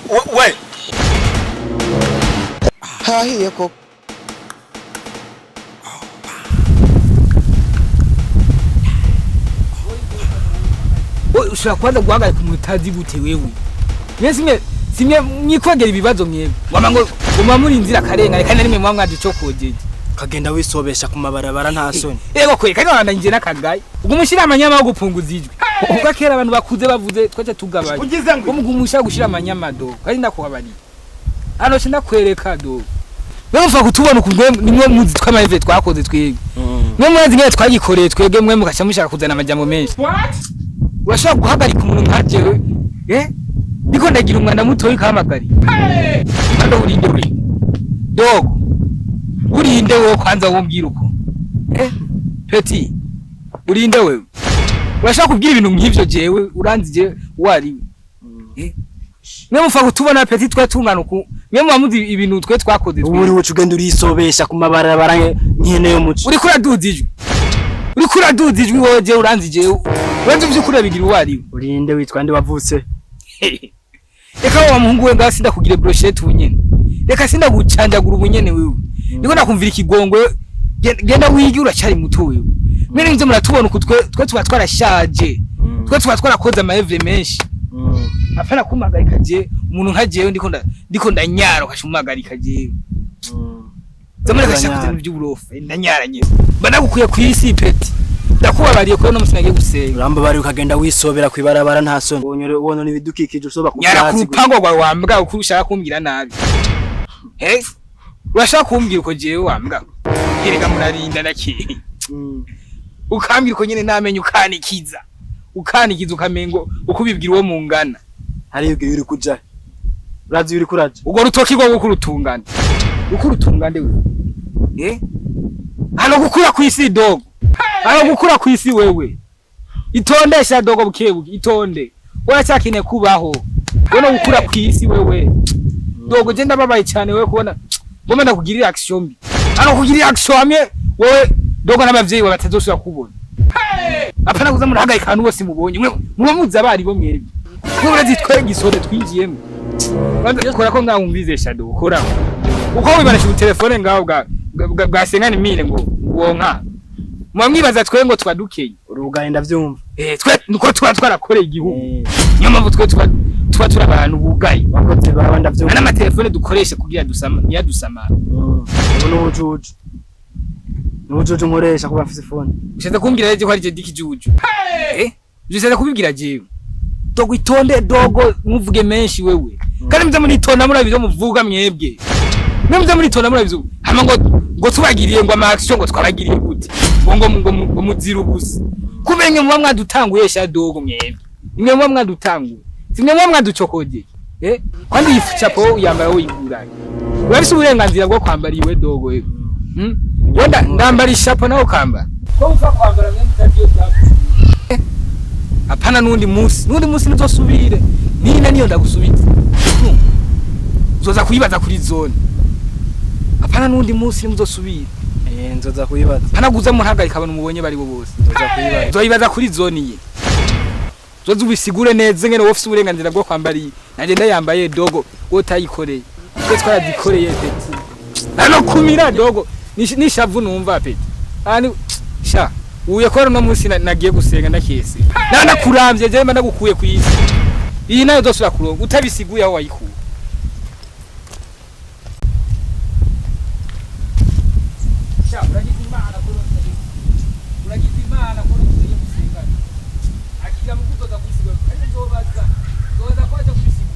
we hahiye ko ushaka kwanza guhagarika umutazi gute wewe simye mwikwegera ibibazo mwebwe wama ngo muri inzira karengane kandi nimwe mwa mwaducokojeje kagenda wisobesha ku mabarabara nta soni ego kwe kandi wanda nje nakagaye ugumushyira amanyama yo gupunguza ijwi ubwo kera abantu bakuze bavuze twaje tugabaye umugumusha gushira amanyama do kandi ndakuhabari hano ndakwereka do Bamfa kutubona ukugwe nimwe muzi tw'amave twakoze twege mwe mwazi ngiye twagikoreye twege mwe mugasha mushaka kuzana amajambo menshi urashaka guhagarika umuntu nkajewe niko ndagira umwana muto yikamagari kandi urinde uri dogo urinde wo kwanza wombwira uko peti urinde wewe urashaka kubwira ibintu nk'ivyo jewe uranzije wari mwe mufa kutubona peti twatungana uko mwe mwamuzi ibintu twe twakoze uri wucu genda urisobesha ku mabarabara nkene yo muco uri kuradudijwe woje uranzije wenze vyukuri bigira wari urinde witwa ndi wavutse Eka wa muhungu we ngasi ndakugire brochette ubunyene reka sinda gucanjagura ubunyene wewe niko nakumvira ikigongwe genda wigi uracari muto wewe mene nze muratubona uko twe tuba twarashaje twe tuba twarakoze amahevre menshi apana kumagarika je umuntu nkajewe ndiko ndanyara ukashumagarika je zamure gashaka by'uburofe ndanyaranye banagukuye ku isi peti ndakubabariye ko no musinage gusenga uramba bari ukagenda wisobera kwibarabara nta soni wonone n'ibidukikije usoba ku nyara ku pango gwa wambwa uko ushaka kumbwira nabi urashaka kumbwira uko jewe wambwa erega murarinda naki ukambwira uko nyene namenye ukanikiza ukamengo ukubibwira uwo mungana hari ibyo uri kuja urazi uri kuraje ugo rutoki gwo gukurutungana ukurutungande we hano gukura ku isi dogo hano gukura ku isi wewe itondesha dogo bukebuke itonde uracyakine kubaho wono gukura ku isi wewe dogo je ndababaye cyane wewe kubona ngoma ndakugirira action mbi hano kugirira action amye wewe dogo n'abavyeyi batazosubira kubona apana kuza murahagaye kantu bose mubonye mwe muza bari bo mwebwe mwe urazitwe gisode twinjiyemo banda kora ko mwumvize shadow kora uko wibanisha telefone ngaho bwa sengani mile ngo wonka mwamwibaza twe ngo twadukeye urugaye ndavyumva twe nuko twarakoreye igihugu niyo mpamvu twe turi abantu bugaye bakoze baba ndavyumva ana amatelefone dukoresha kugira dusama n'ubujuju nkoresha kuba mfise phone ushaka kumbwira je ko ari je dikijuju ushaka kubibwira jewe dogo itonde dogo muvuge menshi wewe kandi mza muritonda murabizo muvuga mwebwe mza muritonda murabizo hama ngo tubagiriye ngo amaction ngo twabagiriye gute ngo muzira ubusa kubenye mu mwadutanguye sha dogo mwebwe imwe mu mwadutanguye simwe mu mwaducokoje kandi ichapo yambaye uyiguranye urabise uburenganzira bwo kwambara iwe dogo wewe wenda ndambara ishapo naho kamba ko ufa kwambara mwe mutagiye cyane apana nundi musi nizosubire nina niyo ndagusubiza uzoza kuyibaza kuri zone apana nundi musi muzosubire nzoza kuyibaza apana guza mu hagarika abantu mubonye bari bo bose uzoyibaza kuri zone ye uzoza ubisigure neza ngene wowe ufite uburenganzira bwo kwambara nanje ndayambaye dogo wotayikoreye twe twaragikoreye peti hano kumira dogo nishavu numva peti ani sha uye ko no musi nagiye gusenga ndakese nakuramvye je mba ndagukuye ku isi iyi nayo dosura kurongo utabisiguye aho wayikuye sha uragizimana ko ugiye gusenga akija mu kutoza kwisiga kandi nzobaza kwaje kwisiga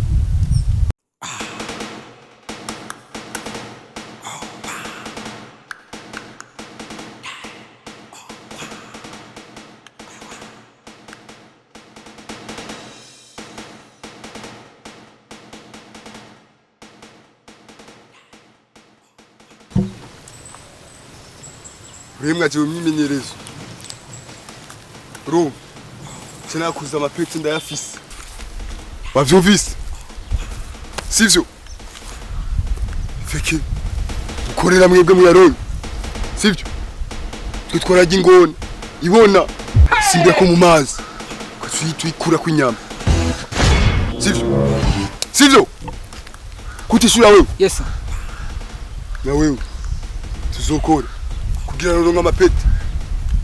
Rimwe aje umyimenyerezo. Bro. Sinakuza amapeti ndayafise. Wavyumvise? Sivyo? Feke. Ukorera mwebwe muyaronye. Sivyo? Twitwaraje ingona. Ibona simbe ko mu mazi. Ko twikura kwinyama. Sivyo? kutishura wewe. Yes sir. Na wewe tuzokora kugira ngo amapeti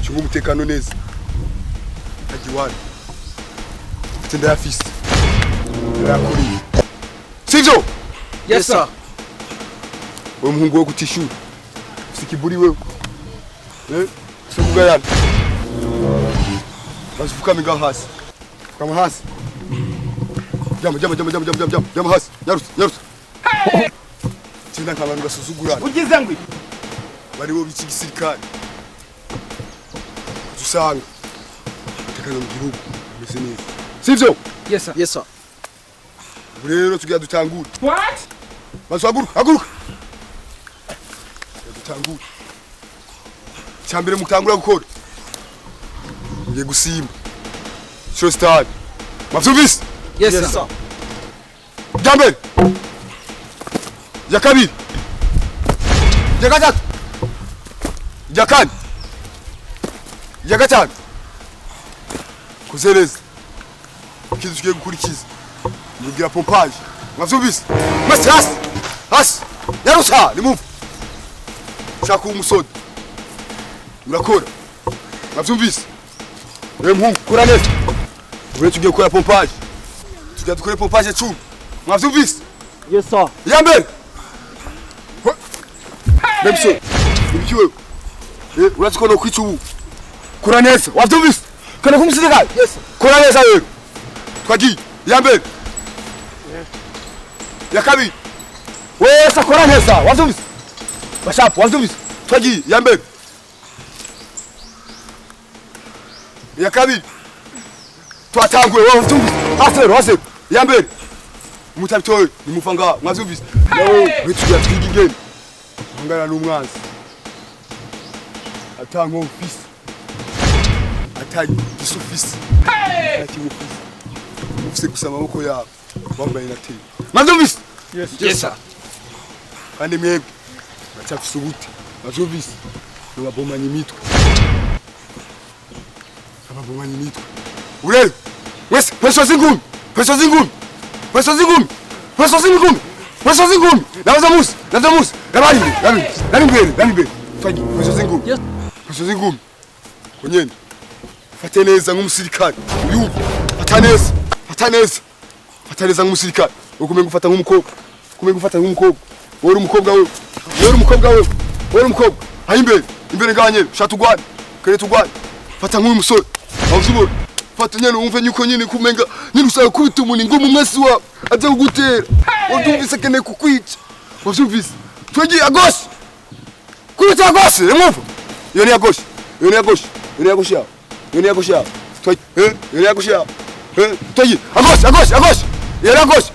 cyungu umutekano neza agiwana tenda yafisi yakuri sivyo. Yes sir. Wewe muhungu wo kutishura sikiburi wewe sikugayana basifuka minga hasi kama hasi jama hasi nyarutse Tinda nk'abantu basuzugurana. Ugize ngwi. Bari bo b'igisirikare. Usanga tekano mu gihugu meze neza. Sivyo? Yes sir. Yes sir. Rero tugiye dutangura. What? Haguruka. Dutangura. Cyambere mutangura gukora. Ngiye gusimba. Show start. Mavyumvise? Yes sir. Jambere. Ya kabiri. Ya gatatu. Ya kane. Ya gatanu. Kuzereza. Kizu tugiye gukurikiza. Mugira pompage. Mwavyumvise? Masi hasi. Hasi. Yarusa ni mumva. Shaka umusoda. Urakora. Mwavyumvise? Wewe muhungu kora neza. Wewe tugiye gukora pompage. Tugiye dukora pompage 10. Mwavyumvise? Yes sir. Yambere. Nemso. Ibikiwe. Uratiko no kwica ubu. Kora neza. Wavyumvise? Kana kumusirikare. Yes. Kora neza wewe. Twagiye. Yambere. Ya kabiri. Wewe sakora neza. Wavyumvise? Bashapo, wavyumvise? Twagiye. Yambere. Ya kabiri. Twatangwe. Wavyumvise? Hasero. Yambere. Mutabitoye nimufanga mwavyumvise. Yawe wituya twigigeni. Ngana n'umwanzi. Atango office. Atagi disoffice. Ati office. Ufise gusama amaboko yawe. Wambaye na tele. Mwavyumvise? Yes sir. Kandi mwebwe batafise ubuti. Mwavyumvise? Nababomanya imitwe. Urebe. Wese, pesa zingumi. Nabaza musi. Nabari. Fagi, pesa zingumi. Yes. Pesa zingumi. Kunyene. Fate neza nk'umusirikare. Uyu Fata neza nk'umusirikare. Ukumenga ufata nk'umukobwa. Wowe umukobwa wewe. Imbere nganye, shatugwane. Kare tugwane. Fata nk'uyu musore. Awuzibona. Fata nyene umve nyuko nyene kumenga nyine usaba kubita umuntu ngo umwesi wa aza kugutera. Wumvise kene kukwica. Wavyumvise? Twagiye agoshe. Kubita agoshe, remove. Yoni agoshe. Yoni agoshe yawe. Yoni agoshe yawe. Twagiye. Agoshe.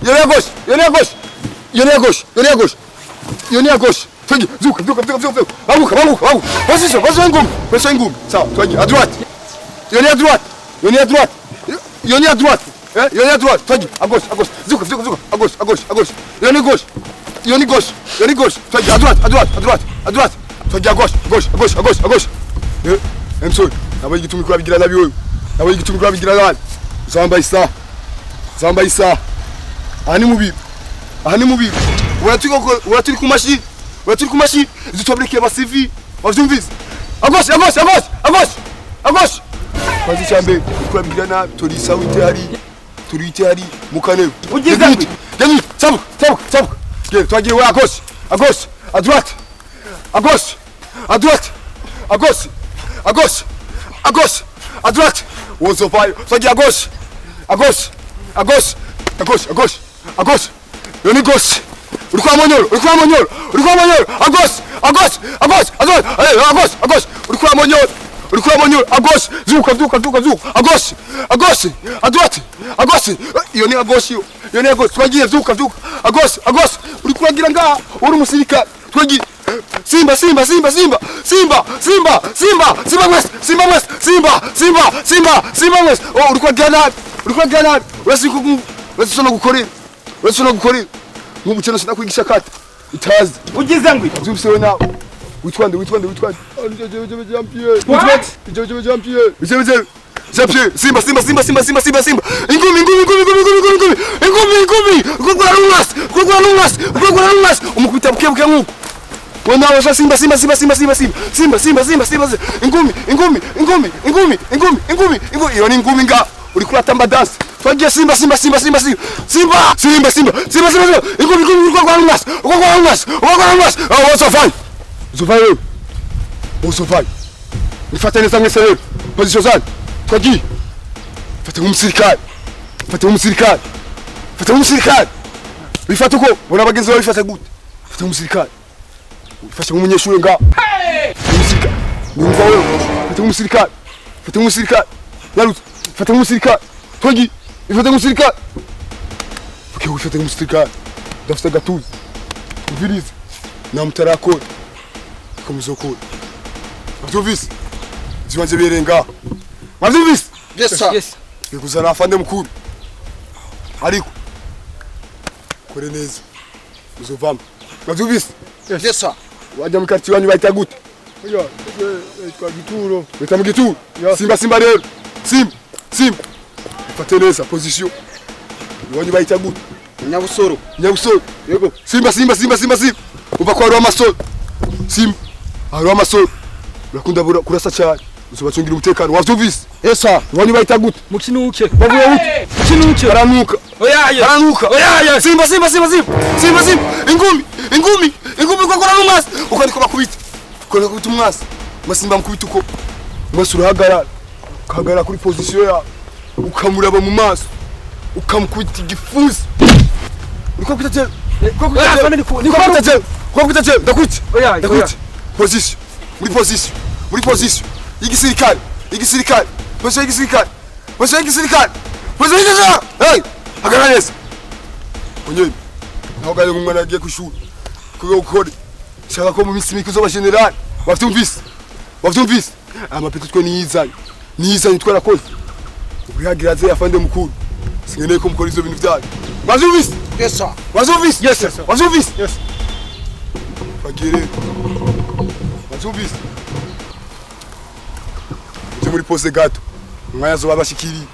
Yoni agoshe. Twagiye. Zuka. Baguka. Pesa ingumi. Sawa, twagiye. À droite. Yoni à droite. Yoni à droite. Twagiye. À gauche. Zuka. À gauche. Yoni gauche. Twagiye. À droite. Twagiye à gauche. Emso. Nabo igitumi kwa bigira nabi wewe. Zamba isa. Ani mubi. Uraturi ku machine. Zitobreke ba CV. Wavyumvise? À gauche. Kwazi chambe kwa bigira na torisa wite hari mukanewe. Ugize ngwi. Gani, sabu. Twagiye wa à gauche. À droite. Wozovayo. Twagiye à gauche. Yoni gauche. Ulikuwa monyoro. À gauche. Ulikuwa monyoro. À gauche. Zuka. À gauche. À droite. Yoni à gauche. Twagiye zuka. À gauche. Ulikuwa gira nga. Uri musirikare. Twagiye. Simba west. Oh, ulikuwa gira. Urasona gukorera. Nk'umukino sinakwigisha kata. Itazi. Ugize ngwi. Uzumvise we nawe. Witwande. What? Jeje. Japye, Simba. Ingumi. Kugura lungas. Umukubita bukebuke nkuko. Wona washa Simba. Ingumi. Iyo ni ingumi nga. Uri kuratamba dance. Twagiye Simba. Ingumi kugura lungas. Uzofai. Nifate neza mwese rero. Position zanyu. Twagiye. Fate nk'umusirikare. Bifata uko bona bagenzi bawe bifata gute? Fate nk'umusirikare. Ufashe nk'umunyeshuri nga. Umusirikare. Ngumva wewe. Fate nk'umusirikare. Yarutse. Fate nk'umusirikare. Twagiye. Bifata nk'umusirikare. Okay, ufate nk'umusirikare. Dafite gatuzi. Uvirize. Namutarakora. Komuzokora. Abyumvise? Zibanze birenga. Abyumvise? Yes sir. Yes. Bikuzana afande mukuru. Ariko kore neza. Uzovama. Abyumvise? Yes sir. Wajya mu quartier wanyu bayita gute? Oya, kwa gituro. Bita mu gituro. Simba rero. Simba. Fate neza position. Wanyu bayita gute? Nyabusoro. Yego. Simba. Uva kwa Rwa Masoro. Simba. Rwa Masoro. Urakunda kurasa cyane. Uzobacungira umutekano. Wavyumvise? Yes sir. Wanyu bayita gute? Mukinuke. Bavuye gute? Mukinuke. Baranuka. Oya. Simba. Ingumi kugura lungas. Ukariko bakubita. Kubita umwasi. Masimba mukubita uko. Mwasi uruhagarara kuri position ya. Ukamuraba mu maso. Ukamukubita igifuzi. Niko kwitaje. Ndakuti. Oya. Position. Muri position. Igisirikare. Position igisirikare. Hey! Hagarara neza. Onye. Naho gaye umwana agiye kushura. Kugo ukore. Shaka ko mu minsi mike uzoba general. Wavyumvise? Amapeto twe niyizanye twarakoze. Urihagira ze afande mukuru. Singeneye ko mukora izo bintu byayo. Wavyumvise? Yes sir. Wavyumvise? Yes sir. Wavyumvise? Yes. Bagire. Wavyumvise? Uje muri pose gato. Mwaya zo babashikiri.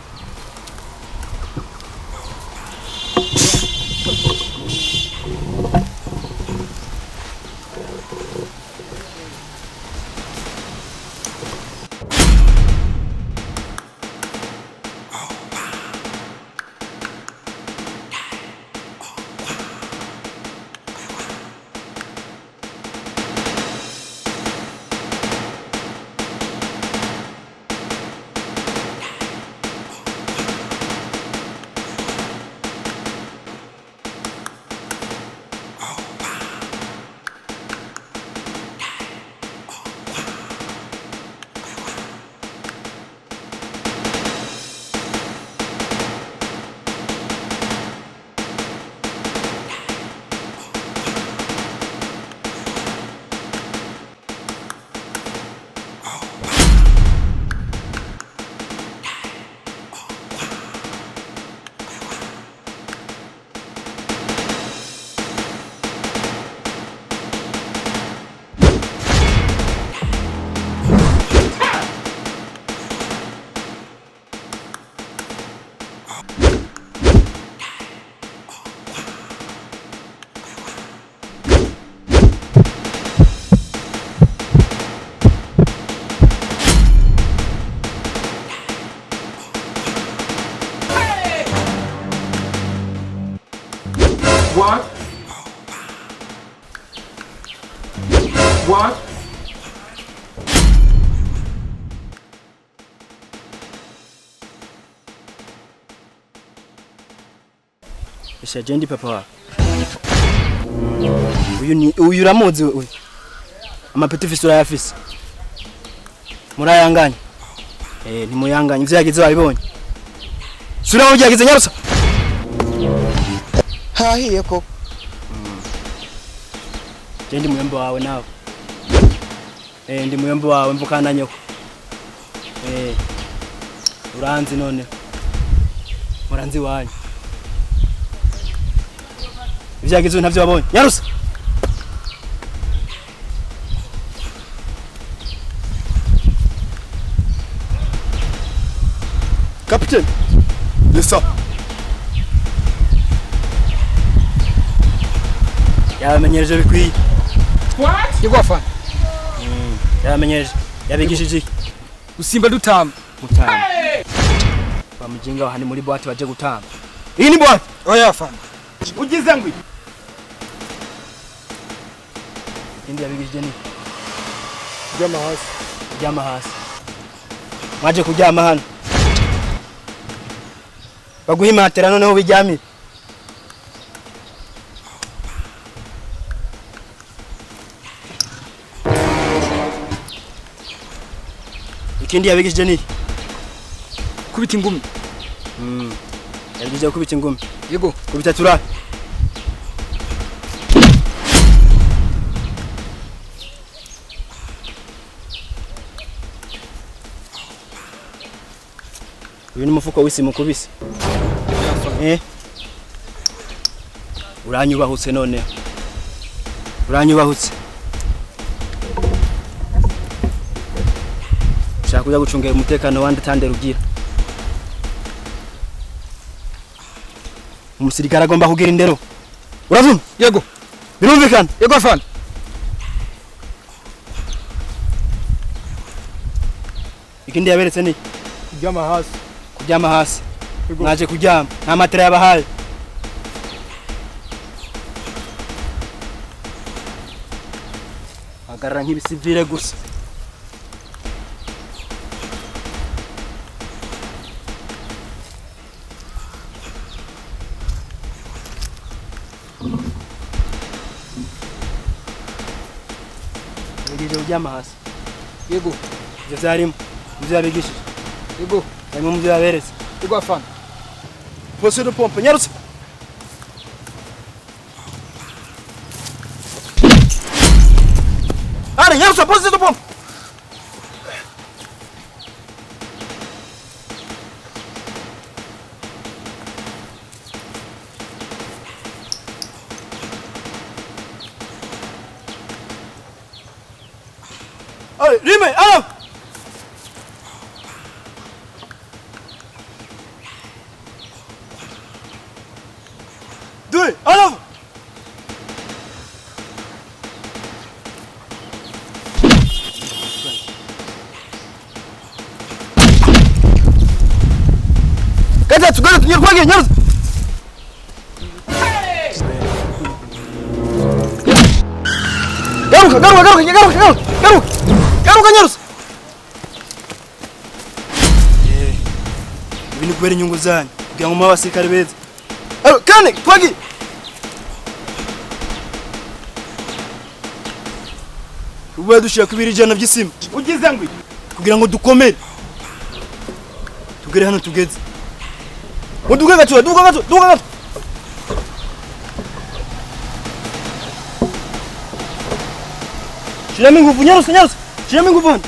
What? Ese jendi papa wa. Uyu uramuzi uyu. Amapeti fisura yafise. Murayanganya. Ntimuyanganya ivyo yagize wabibonye. Sura aho yagize nyarusa. Hahiye ko. Jendi muyombo wawe nawe. Ndi muyombo wawe mvukana nyoko. Uranzi none. Muranzi wanyu. Ivyo yagize ntavyo wabonye. Nyarusa. Capitaine. Yes sir. Yamenyereje bikwiye. What? Yego afande. Yamenyereje. Yabigishije. Usimba dutamba. Mutamba. Bamujinga wahani muri boîte baje gutamba. Iyi ni boîte. Oya afande. Ugize ngwi. Indi yabigishije ni. Jamahasi. Kujyama hasi. Mwaje kujyama hano. Baguhimatira noneho bijyamira. Ikindi yabigishije ni Kubita ingumi. Yabigishije kubita ingumi. Yego. Kubita tura. Uyu ni umufuko w'isimu kubise. Uranyubahutse none. Uranyubahutse. Shaka kujya gucungera umutekano wandi tandera ugira. Umusirikare agomba kugira indero. Uravuma? Yego. Birumvikana? Yego afande. Ikindi yaberetse ni Jamahasi. kujyama hasi. Mwaje kujyama. Nta matera yabahaye. Agarra nk'ibisivile gusa. Ngije kujyama hasi. Yego. Ivyo vyarimo. Ivyo yabigishije. Yego. Harimo muvyo yaberetse. Yego afande. Position de pompe. Nyarutse. Allez, nyarutse position de pompe. Allez, Rime, allez. Deux, allez. Gatatu, nyarwage, nyarutse. Garuka nyarutse. Ibi ni kubera inyungu zanyu kugira ngo mubasirikare beza. Kane twagi. Ubu dushaka kubira ijana by'isima. Ugize ngwi. Kugira ngo dukomere. Tugere hano tugeze. Duga gato. Shiramo ingufu nyarutse. Shiramo ingufu hano.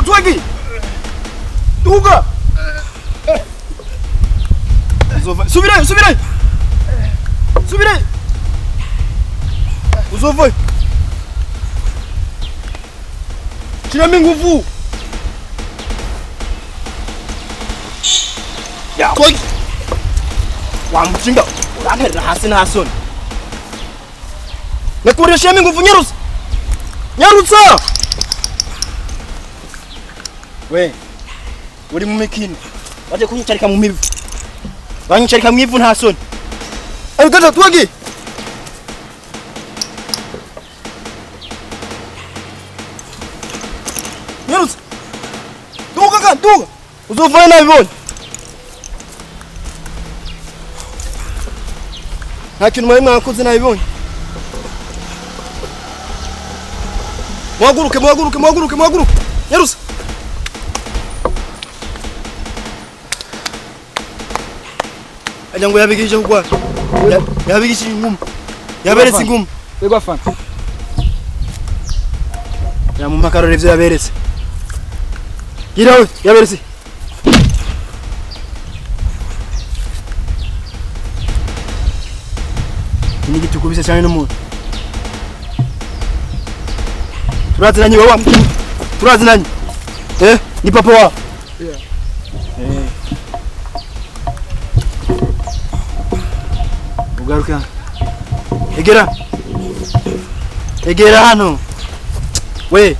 Twagi. Duga. Subirayo. Uzovayo. Shiramo ingufu. Ya, twagi. Wa mujinga. Urantera hasi nta soni. Nakuriye shiramo ingufu nyarutse. We. Uri mu mikino. Baje kunyicarika mu mivu. Banyicarika mu ivu nta soni. Gato twagi. Nyarutse. Duga. Uzovayo nabibonye. Nta kintu mwari mwakoze nabibonye. Muhaguruke. Nyarutse. Ajya ngo yabigishije kugwa. Yabigishije ingumi. Yaberetse ingumi. Yego afande. mu makarore ivyo yaberetse. Girawe yaberetse. Ni gitukubise cyane n'umuntu. Turazinanye wowe. Turazinanye. Ni papa wa? Yeah. Ugaruka. Egera hano. We,